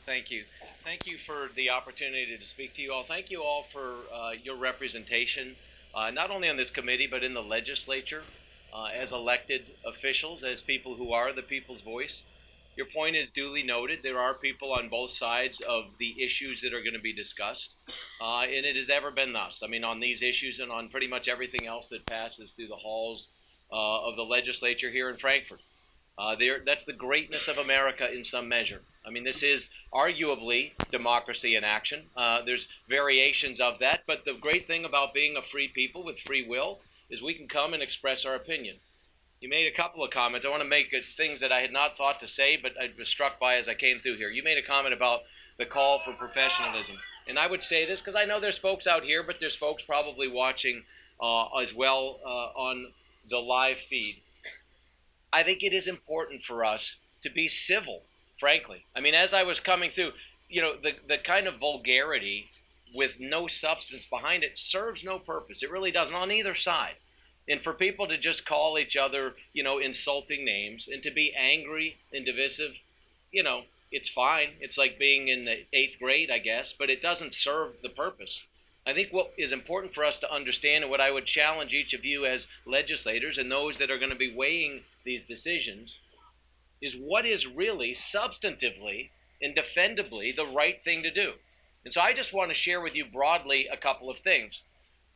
Thank you. Thank you for the opportunity to speak to you all. Thank you all for your representation, not only on this committee, but in the legislature, as elected officials, as people who are the people's voice. Your point is duly noted. There are people on both sides of the issues that are going to be discussed, and it has ever been thus. I mean, on these issues and on pretty much everything else that passes through the halls of the legislature here in Frankfurt. That's the greatness of America in some measure. I mean, this is arguably democracy in action. There's variations of that, but the great thing about being a free people with free will is we can come and express our opinion. You made a couple of comments. I want to make things that I had not thought to say, but I was struck by as I came through here. You made a comment about the call for professionalism. And I would say this because I know there's folks out here, but there's folks probably watching as well on the live feed. I think it is important for us to be civil, frankly. I mean, as I was coming through, the kind of vulgarity with no substance behind it serves no purpose. It really doesn't on either side. And for people to just call each other, insulting names and to be angry and divisive, it's fine. It's like being in the eighth grade, I guess, but it doesn't serve the purpose. I think what is important for us to understand, and what I would challenge each of you as legislators and those that are going to be weighing these decisions, is what is really substantively and defendably the right thing to do. And so I just want to share with you broadly a couple of things.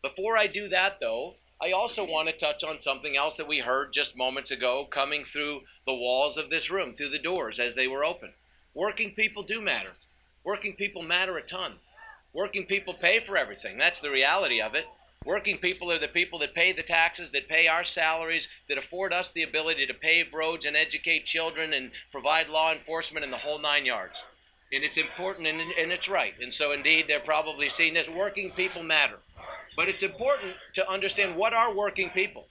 Before I do that, though, I also want to touch on something else that we heard just moments ago coming through the walls of this room, through the doors as they were open. Working people do matter. Working people matter a ton. Working people pay for everything. That's the reality of it. Working people are the people that pay the taxes, that pay our salaries, that afford us the ability to pave roads and educate children and provide law enforcement in the whole 9 yards. And it's important and it's right. And so indeed they're probably seeing this. Working people matter. But it's important to understand what are working people.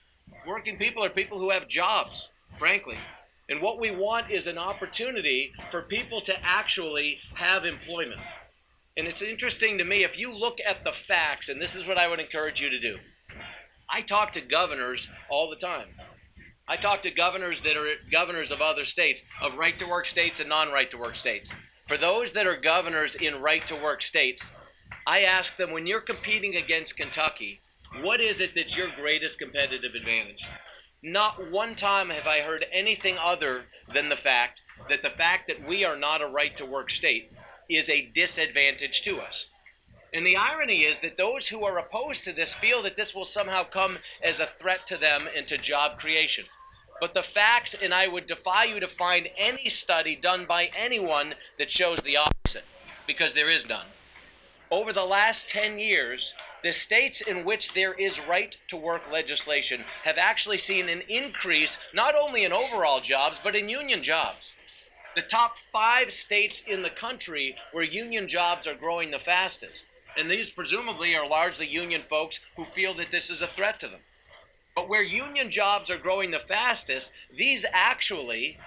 Working people are people who have jobs, frankly. And what we want is an opportunity for people to actually have employment. And it's interesting to me, if you look at the facts, and this is what I would encourage you to do. I talk to governors all the time. I talk to governors that are governors of other states, of right-to-work states and non-right-to-work states. For those that are governors in right-to-work states, I ask them, when you're competing against Kentucky, what is it that's your greatest competitive advantage? Not one time have I heard anything other than the fact that we are not a right-to-work state is a disadvantage to us. And the irony is that those who are opposed to this feel that this will somehow come as a threat to them and to job creation. But the facts, and I would defy you to find any study done by anyone that shows the opposite, because there is none. Over the last 10 years, the states in which there is right-to-work legislation have actually seen an increase not only in overall jobs, but in union jobs. The top 5 states in the country where union jobs are growing the fastest. And these presumably are largely union folks who feel that this is a threat to them. But where union jobs are growing the fastest, these actually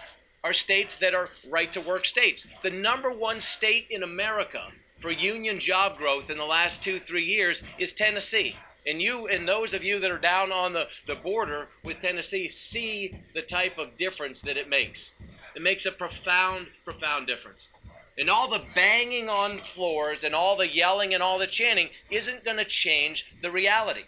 are states that are right-to-work states. The number 1 state in America for union job growth in the last 2-3 years is Tennessee. And you and those of you that are down on the border with Tennessee see the type of difference that it makes. It makes a profound, profound difference. And all the banging on floors and all the yelling and all the chanting isn't going to change the reality.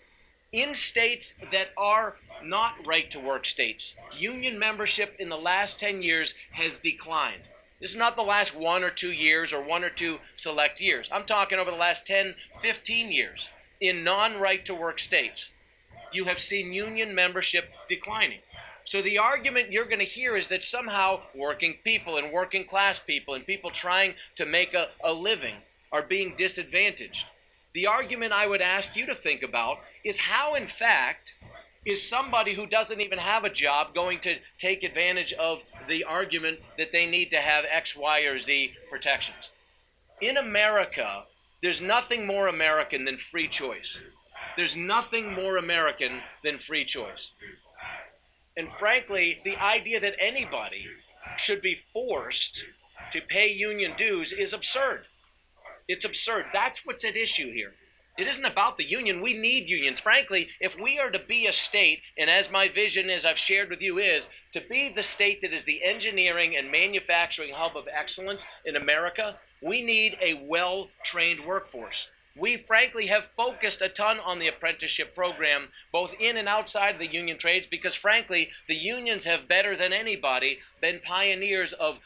In states that are not right-to-work states, union membership in the last 10 years has declined. This is not the last 1 or 2 years or 1 or 2 select years. I'm talking over the last 10, 15 years. In non-right-to-work states, you have seen union membership declining. So the argument you're going to hear is that somehow working people and working class people and people trying to make a living are being disadvantaged. The argument I would ask you to think about is how, in fact, is somebody who doesn't even have a job going to take advantage of the argument that they need to have X, Y, or Z protections? In America, there's nothing more American than free choice. There's nothing more American than free choice. And frankly, the idea that anybody should be forced to pay union dues is absurd. It's absurd. That's what's at issue here. It isn't about the union. We need unions. Frankly, if we are to be a state, and as my vision, as I've shared with you, is to be the state that is the engineering and manufacturing hub of excellence in America, we need a well-trained workforce. We frankly have focused a ton on the apprenticeship program, both in and outside of the union trades, because frankly, the unions have better than anybody been pioneers of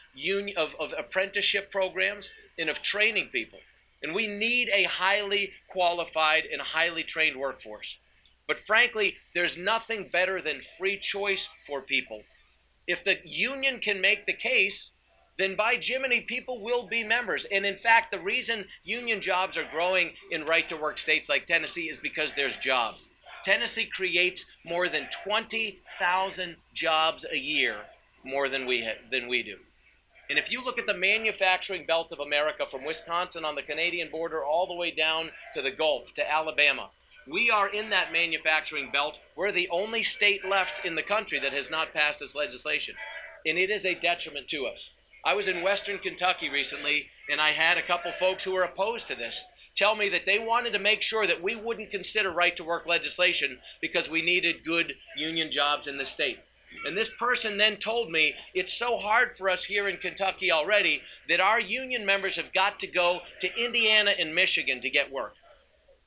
apprenticeship programs and of training people. And we need a highly qualified and highly trained workforce. But frankly, there's nothing better than free choice for people. If the union can make the case, then by Jiminy, people will be members. And in fact, the reason union jobs are growing in right-to-work states like Tennessee is because there's jobs. Tennessee creates more than 20,000 jobs a year, more than we do. And if you look at the manufacturing belt of America from Wisconsin on the Canadian border all the way down to the Gulf, to Alabama, we are in that manufacturing belt. We're the only state left in the country that has not passed this legislation. And it is a detriment to us. I was in Western Kentucky recently, and I had a couple folks who were opposed to this tell me that they wanted to make sure that we wouldn't consider right-to-work legislation because we needed good union jobs in the state. And this person then told me it's so hard for us here in Kentucky already that our union members have got to go to Indiana and Michigan to get work.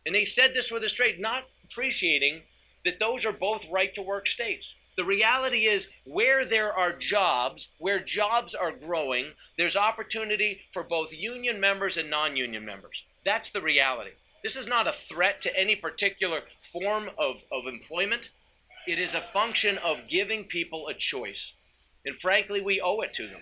And they said this with a straight, not appreciating that those are both right-to-work states. The reality is where there are jobs, where jobs are growing, there's opportunity for both union members and non-union members. That's the reality. This is not a threat to any particular form of employment. It is a function of giving people a choice. And frankly, we owe it to them.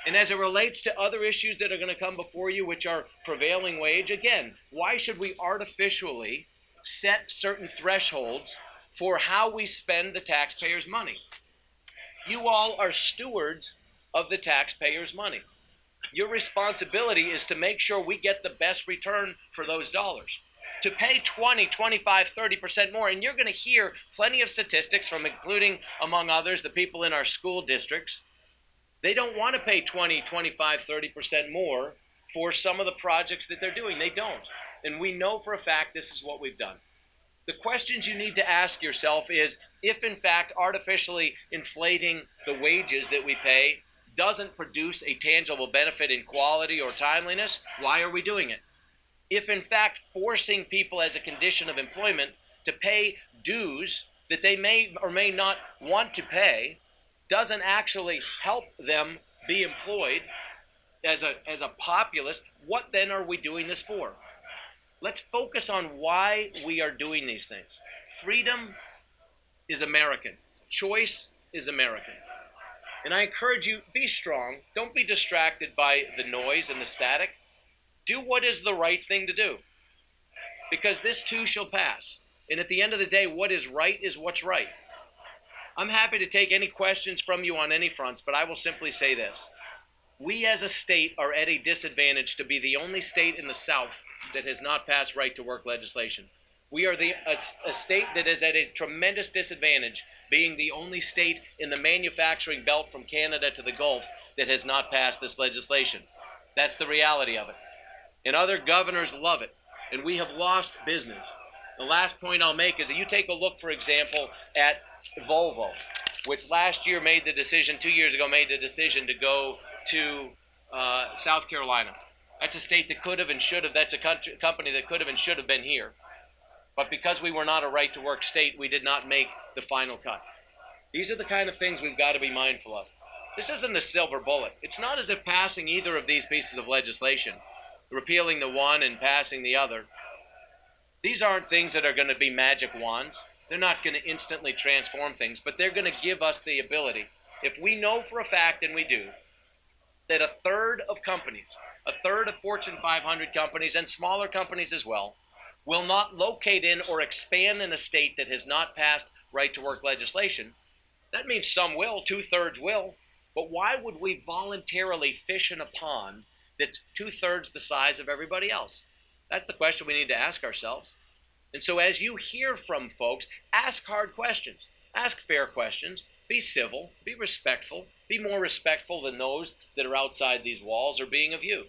And as it relates to other issues that are going to come before you, which are prevailing wage, again, why should we artificially set certain thresholds for how we spend the taxpayers' money? You all are stewards of the taxpayers' money. Your responsibility is to make sure we get the best return for those dollars. To pay 20, 25, 30% more, and you're going to hear plenty of statistics from, including, among others, the people in our school districts. They don't want to pay 20, 25, 30% more for some of the projects that they're doing. They don't. And we know for a fact this is what we've done. The questions you need to ask yourself is, if in fact artificially inflating the wages that we pay doesn't produce a tangible benefit in quality or timeliness, why are we doing it? If in fact forcing people as a condition of employment to pay dues that they may or may not want to pay doesn't actually help them be employed as a populace, what then are we doing this for? Let's focus on why we are doing these things. Freedom is American. Choice is American. And I encourage you, be strong. Don't be distracted by the noise and the static. Do what is the right thing to do, because this too shall pass. And at the end of the day, what is right is what's right. I'm happy to take any questions from you on any fronts, but I will simply say this. We as a state are at a disadvantage to be the only state in the South that has not passed right-to-work legislation. We are a state that is at a tremendous disadvantage, being the only state in the manufacturing belt from Canada to the Gulf that has not passed this legislation. That's the reality of it. And other governors love it, and we have lost business. The last point I'll make is that you take a look, for example, at Volvo, which last year made the decision, 2 years ago made the decision to go to South Carolina. That's a state that could have and should have, that's a company that could have and should have been here. But because we were not a right-to-work state, we did not make the final cut. These are the kind of things we've got to be mindful of. This isn't a silver bullet. It's not as if passing either of these pieces of legislation, repealing the one and passing the other, these aren't things that are going to be magic wands. They're not going to instantly transform things, but they're going to give us the ability, if we know for a fact, and we do, that a third of companies, a third of Fortune 500 companies and smaller companies as well, will not locate in or expand in a state that has not passed right-to-work legislation. That means some will, 2/3 will, but why would we voluntarily fish in a pond that's 2/3 the size of everybody else? That's the question we need to ask ourselves. And so as you hear from folks, ask hard questions, ask fair questions, be civil, be respectful, be more respectful than those that are outside these walls or being of you.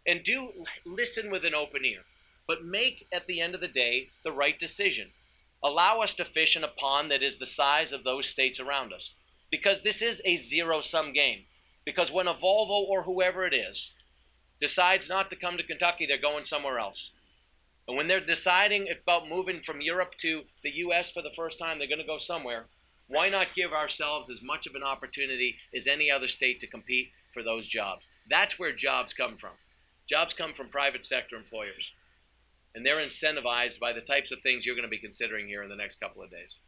And do listen with an open ear. but make, at the end of the day, the right decision. Allow us to fish in a pond that is the size of those states around us, because this is a zero-sum game. Because when a Volvo or whoever it is decides not to come to Kentucky, they're going somewhere else. And when they're deciding about moving from Europe to the U.S. for the first time, they're going to go somewhere. Why not give ourselves as much of an opportunity as any other state to compete for those jobs? That's where jobs come from. Jobs come from private sector employers. And they're incentivized by the types of things you're going to be considering here in the next couple of days.